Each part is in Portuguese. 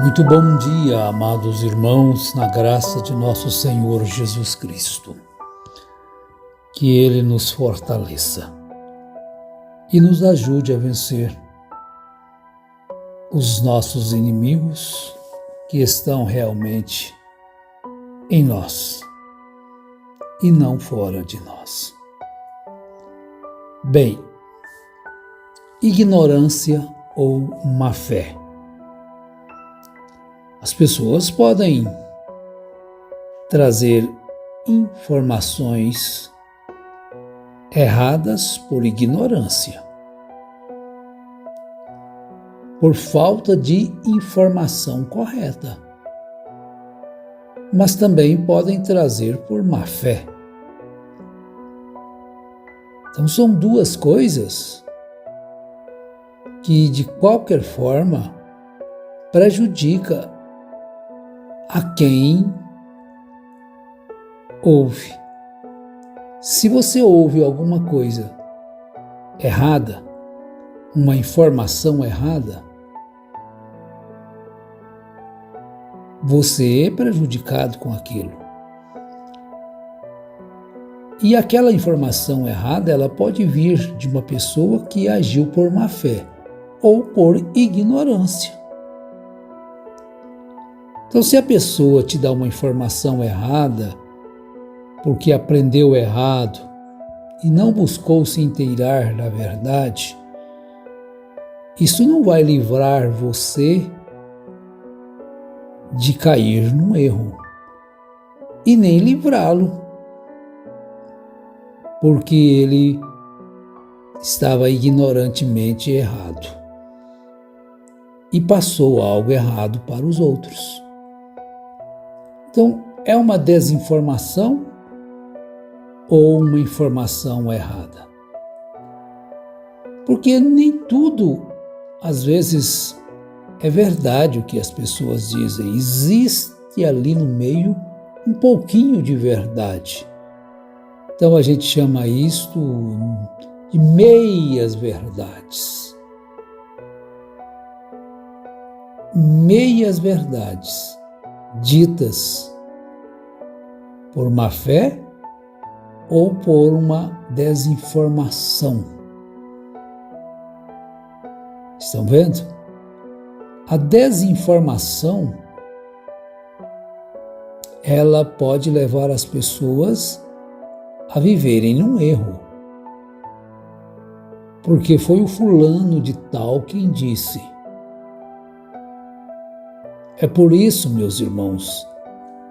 Muito bom dia, amados irmãos, na graça de nosso Senhor Jesus Cristo. Que Ele nos fortaleça e nos ajude a vencer os nossos inimigos que estão realmente em nós e não fora de nós. Bem, ignorância ou má fé. As pessoas podem trazer informações erradas por ignorância, por falta de informação correta, mas também podem trazer por má fé. Então são duas coisas que de qualquer forma prejudica a quem ouve. Se você ouve alguma coisa errada, uma informação errada, você é prejudicado com aquilo. E aquela informação errada, ela pode vir de uma pessoa que agiu por má fé ou por ignorância. Então, se a pessoa te dá uma informação errada, porque aprendeu errado e não buscou se inteirar da verdade, isso não vai livrar você de cair num erro e nem livrá-lo, porque ele estava ignorantemente errado e passou algo errado para os outros. Então, é uma desinformação ou uma informação errada? Porque nem tudo, às vezes, é verdade o que as pessoas dizem. Existe ali no meio um pouquinho de verdade. Então, a gente chama isto de meias verdades. Meias verdades ditas por má fé ou por uma desinformação. Estão vendo? A desinformação, ela pode levar as pessoas a viverem num erro. Porque foi o fulano de tal quem disse. É por isso, meus irmãos,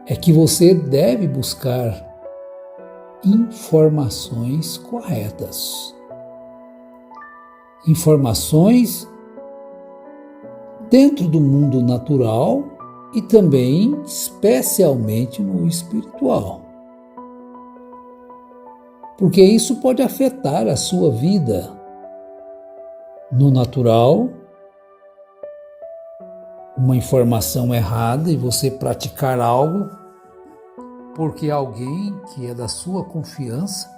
é que você deve buscar informações corretas. Informações dentro do mundo natural e também, especialmente, no espiritual. Porque isso pode afetar a sua vida no natural. Uma informação errada e você praticar algo porque alguém que é da sua confiança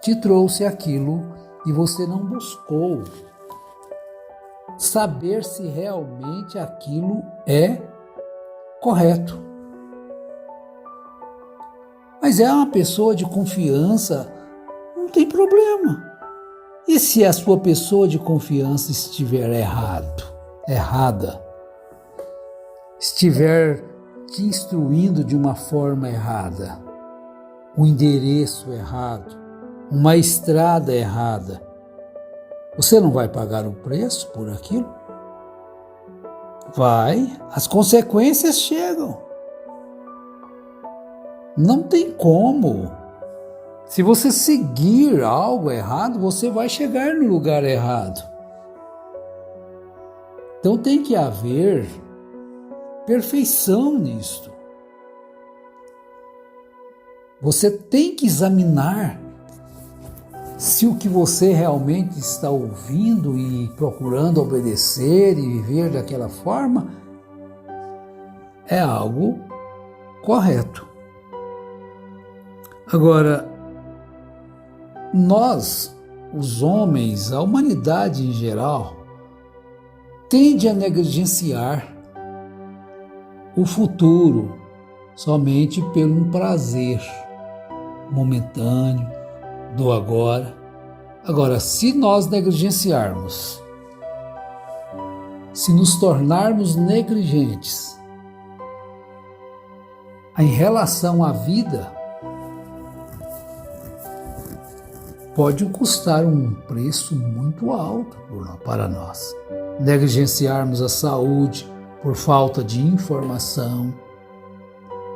te trouxe aquilo e você não buscou saber se realmente aquilo é correto. Mas é uma pessoa de confiança, não tem problema. E se a sua pessoa de confiança estiver errada, estiver te instruindo de uma forma errada, um endereço errado, uma estrada errada, você não vai pagar o preço por aquilo? Vai, as consequências chegam. Não tem como. Se você seguir algo errado, você vai chegar no lugar errado. Então tem que haver perfeição nisto. Você tem que examinar se o que você realmente está ouvindo e procurando obedecer e viver daquela forma é algo correto. Agora, nós, os homens, a humanidade em geral, tende a negligenciar o futuro somente pelo um prazer momentâneo do agora. Agora, se nós negligenciarmos, se nos tornarmos negligentes em relação à vida, pode custar um preço muito alto para nós. Negligenciarmos a saúde por falta de informação.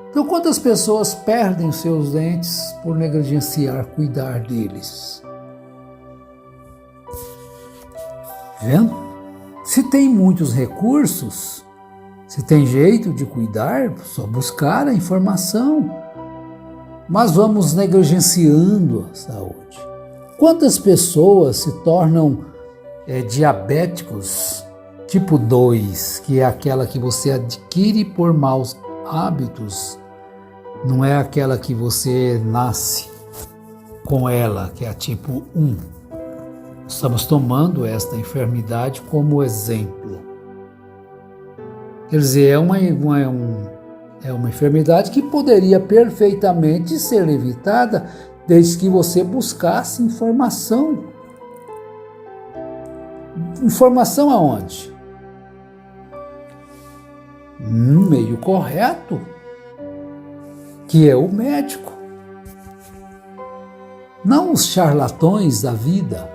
Então, quantas pessoas perdem os seus dentes por negligenciar cuidar deles? Vendo? Se tem muitos recursos, se tem jeito de cuidar, só buscar a informação. Mas vamos negligenciando a saúde. Quantas pessoas se tornam diabéticos tipo 2, que é aquela que você adquire por maus hábitos, não é aquela que você nasce com ela, que é a tipo 1. Estamos tomando esta enfermidade como exemplo. Quer dizer, é uma enfermidade que poderia perfeitamente ser evitada desde que você buscasse informação. Informação aonde? No meio correto, que é o médico. Não os charlatões da vida,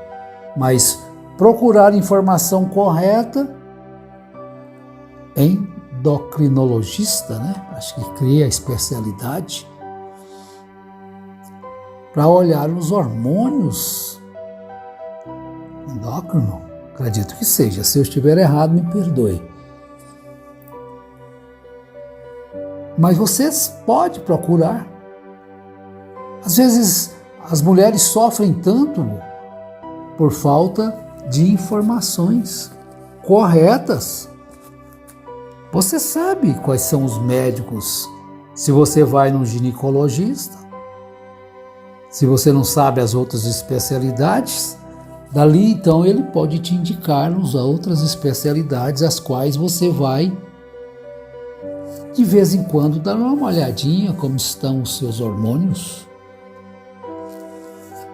mas procurar informação correta em endocrinologista, né? Acho que cria a especialidade para olhar os hormônios. Endócrino? Acredito que seja. Se eu estiver errado, me perdoe. Mas vocês podem procurar. Às vezes, as mulheres sofrem tanto por falta de informações corretas. Você sabe quais são os médicos se você vai num ginecologista? Se você não sabe as outras especialidades, dali então ele pode te indicar as outras especialidades, as quais você vai de vez em quando dar uma olhadinha como estão os seus hormônios.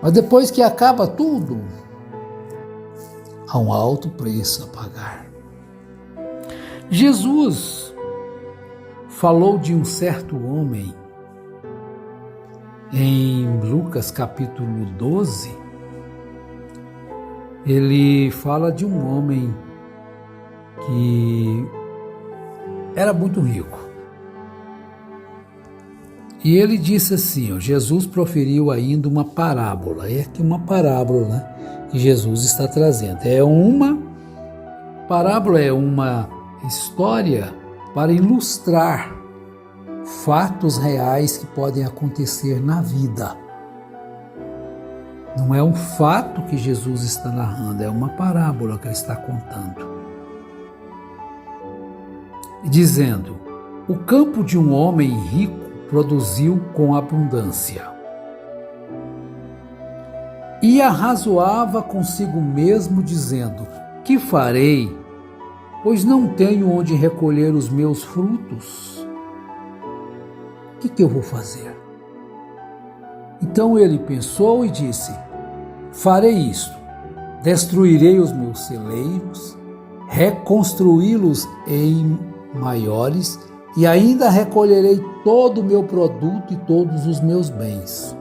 Mas depois que acaba tudo, há um alto preço a pagar. Jesus falou de um certo homem em Lucas capítulo 12. Ele fala de um homem que era muito rico. E ele disse assim, Jesus proferiu ainda uma parábola. É aqui uma parábola, né, que Jesus está trazendo. Parábola é uma história para ilustrar fatos reais que podem acontecer na vida. Não é um fato que Jesus está narrando, é uma parábola que ele está contando. Dizendo, o campo de um homem rico produziu com abundância. E arrazoava consigo mesmo, dizendo, que farei, pois não tenho onde recolher os meus frutos? O que eu vou fazer? Então ele pensou e disse, farei isto, destruirei os meus celeiros, reconstruí-los em maiores, e ainda recolherei todo o meu produto e todos os meus bens.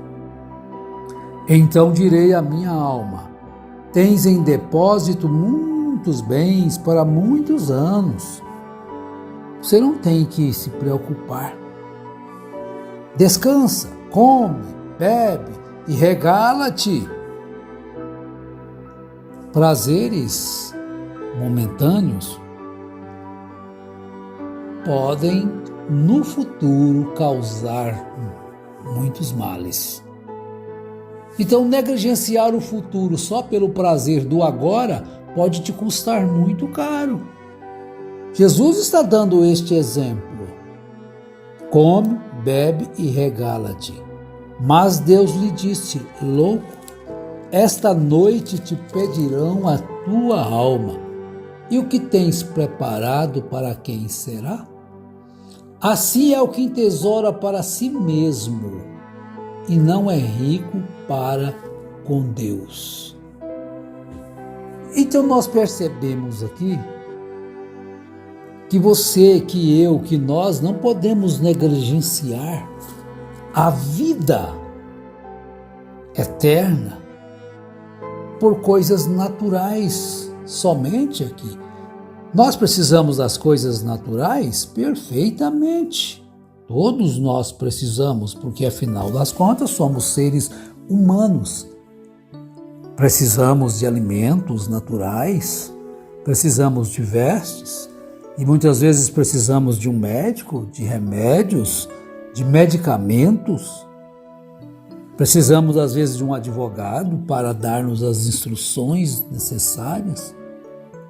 Então direi à minha alma, tens em depósito muitos bens para muitos anos. Você não tem que se preocupar. Descansa, come, bebe e regala-te. Prazeres momentâneos podem, no futuro, causar muitos males. Então, negligenciar o futuro só pelo prazer do agora pode te custar muito caro. Jesus está dando este exemplo. Come, bebe e regala-te. Mas Deus lhe disse, louco, esta noite te pedirão a tua alma. E o que tens preparado para quem será? Assim é o que entesoura para si mesmo e não é rico para com Deus. Então nós percebemos aqui que você, que eu, que nós não podemos negligenciar a vida eterna por coisas naturais somente aqui. Nós precisamos das coisas naturais perfeitamente. Todos nós precisamos, porque afinal das contas somos seres humanos. Precisamos de alimentos naturais, precisamos de vestes e muitas vezes precisamos de um médico, de remédios, de medicamentos. Precisamos às vezes de um advogado para dar-nos as instruções necessárias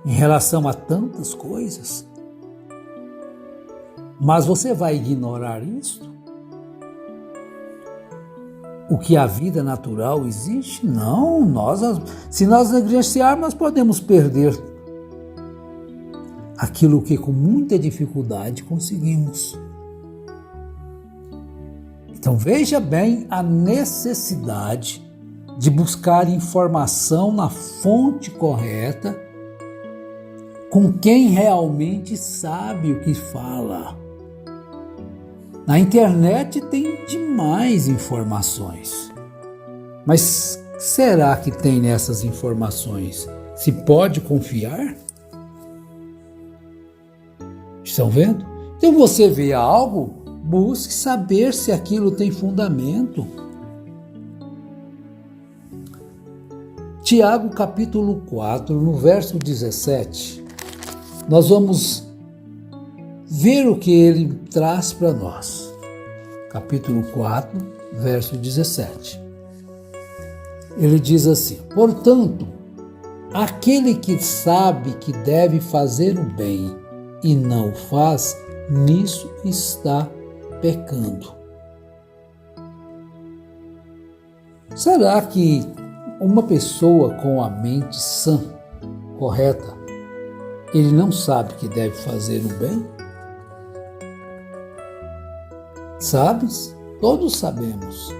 em relação a tantas coisas. Mas você vai ignorar isto? O que a vida natural existe? Não, se nós negligenciarmos, nós podemos perder aquilo que com muita dificuldade conseguimos. Então veja bem a necessidade de buscar informação na fonte correta, com quem realmente sabe o que fala. Na internet tem demais informações. Mas será que tem nessas informações? Se pode confiar? Estão vendo? Então você vê algo, busque saber se aquilo tem fundamento. Tiago capítulo 4, no verso 17, nós vamos ver o que ele traz para nós. Capítulo 4, verso 17. Ele diz assim: portanto, aquele que sabe que deve fazer o bem e não o faz, nisso está pecando. Será que uma pessoa com a mente sã, correta, ele não sabe que deve fazer o bem? Sabes? Todos sabemos.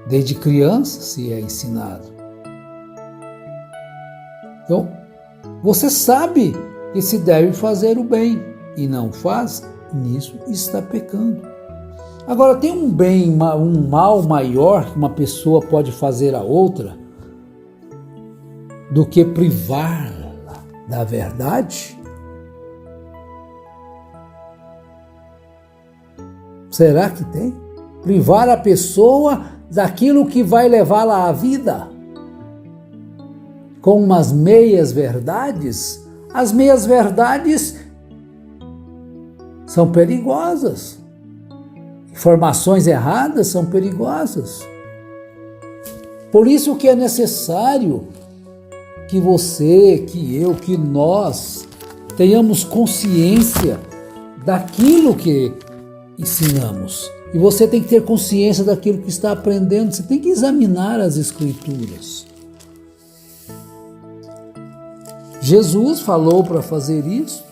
Desde criança se é ensinado. Então, você sabe que se deve fazer o bem e não faz, nisso está pecando. Agora, tem um mal maior que uma pessoa pode fazer a outra do que privá-la da verdade? Será que tem? Privar a pessoa daquilo que vai levá-la à vida? Com umas meias verdades? As meias verdades são perigosas. Informações erradas são perigosas. Por isso que é necessário que você, que eu, que nós tenhamos consciência daquilo que ensinamos. E você tem que ter consciência daquilo que está aprendendo. Você tem que examinar as Escrituras. Jesus falou para fazer isso.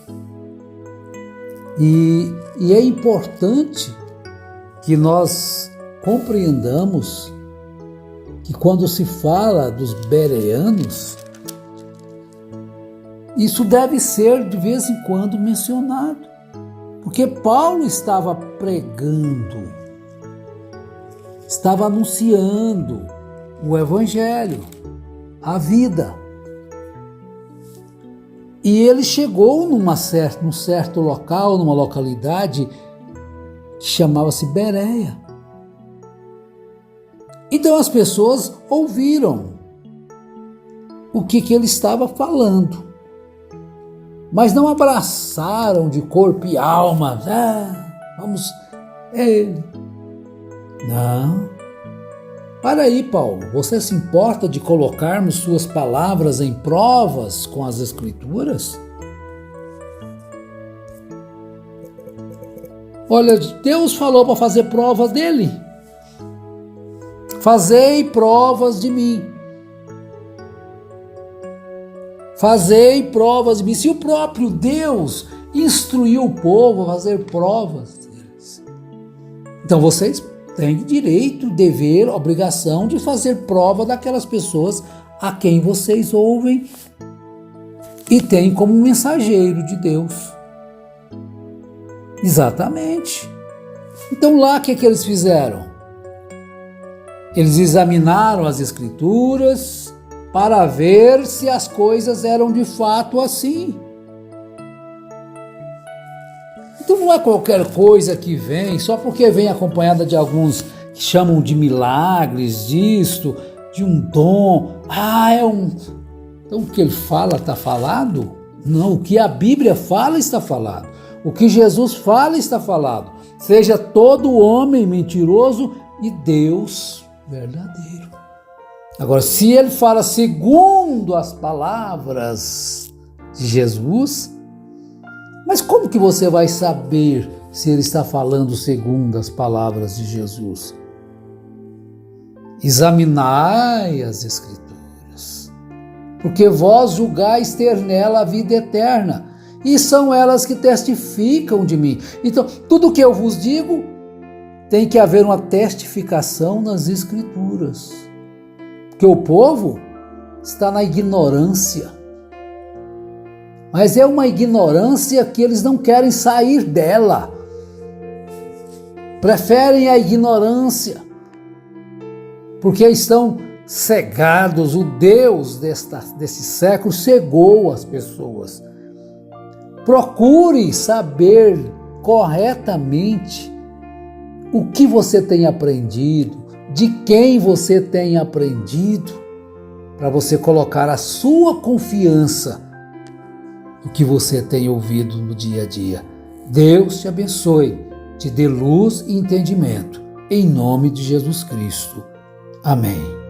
E é importante que nós compreendamos que quando se fala dos bereanos, isso deve ser de vez em quando mencionado. Porque Paulo estava pregando, estava anunciando o Evangelho, a vida. E ele chegou num certo local, numa localidade que chamava-se Bereia. Então as pessoas ouviram o que ele estava falando, mas não abraçaram de corpo e alma. Vamos, ele. Não. Para aí, Paulo, você se importa de colocarmos suas palavras em provas com as Escrituras? Olha, Deus falou para fazer provas dele. Fazei provas de mim. Fazei provas de mim. Se o próprio Deus, instruir o povo a fazer provas deles. Então vocês têm direito, dever, obrigação de fazer prova daquelas pessoas a quem vocês ouvem e têm como mensageiro de Deus. Exatamente. Então lá o que eles fizeram? Eles examinaram as Escrituras para ver se as coisas eram de fato assim. Então não é qualquer coisa que vem, só porque vem acompanhada de alguns que chamam de milagres, disto, de um dom. Então o que ele fala está falado? Não, o que a Bíblia fala está falado. O que Jesus fala está falado. Seja todo homem mentiroso e Deus verdadeiro. Agora, se ele fala segundo as palavras de Jesus, mas como que você vai saber se ele está falando segundo as palavras de Jesus? Examinai as Escrituras, porque vós julgais ter nela a vida eterna, e são elas que testificam de mim. Então, tudo que eu vos digo, tem que haver uma testificação nas Escrituras. Porque o povo está na ignorância. Mas é uma ignorância que eles não querem sair dela. Preferem a ignorância. Porque estão cegados. O Deus desse século cegou as pessoas. Procure saber corretamente o que você tem aprendido, de quem você tem aprendido, para você colocar a sua confiança no que você tem ouvido no dia a dia. Deus te abençoe, te dê luz e entendimento, em nome de Jesus Cristo. Amém.